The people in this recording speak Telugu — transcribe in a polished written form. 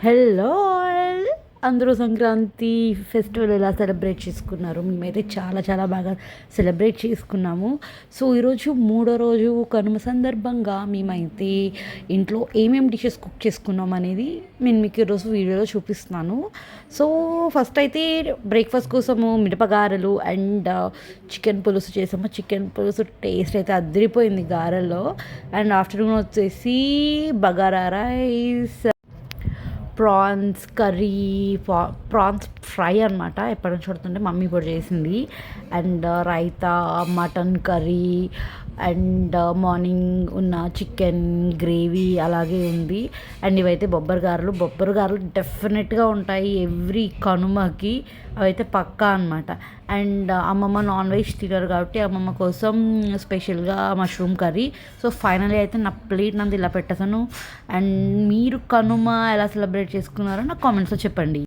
Hello all! అందరూ సంక్రాంతి ఫెస్టివల్ ఎలా సెలబ్రేట్ చేసుకున్నారు? మేమైతే చాలా చాలా బాగా సెలబ్రేట్ చేసుకున్నాము. సో, ఈరోజు మూడో రోజు కనుమ సందర్భంగా మేమైతే ఇంట్లో ఏమేమి డిషెస్ కుక్ చేసుకున్నాం అనేది నేను మీకు ఈరోజు వీడియోలో చూపిస్తున్నాను. సో, ఫస్ట్ అయితే బ్రేక్‌ఫాస్ట్ కోసము మిరపగారెలు అండ్ చికెన్ పులుసు చేసాము. చికెన్ పులుసు టేస్ట్ అయితే అదిరిపోయింది గారెల్లో. అండ్ ఆఫ్టర్‌నూన్ వచ్చేసి bagara rice, prawns curry, prawns fry అనమాట. ఎప్పటి నుంచి పడుతుంటే మమ్మీ ఇప్పుడు చేసింది. And raita, mutton curry and morning ఉన్న చికెన్ గ్రేవీ అలాగే ఉంది. అండ్ ఇవైతే బొబ్బరి గారెలు డెఫినెట్గా ఉంటాయి ఎవ్రీ కనుమకి, అవైతే పక్కా అనమాట. అండ్ అమ్మమ్మ నాన్ వెజ్ తినరు కాబట్టి అమ్మమ్మ కోసం స్పెషల్గా మష్రూమ్ కర్రీ. సో ఫైనలీ అయితే నా ప్లేట్ నందు ఇలా పెట్టేసాను. అండ్ మీరు కనుమ ఎలా సెలబ్రేట్ చేసుకున్నారో నాకు కామెంట్స్లో చెప్పండి.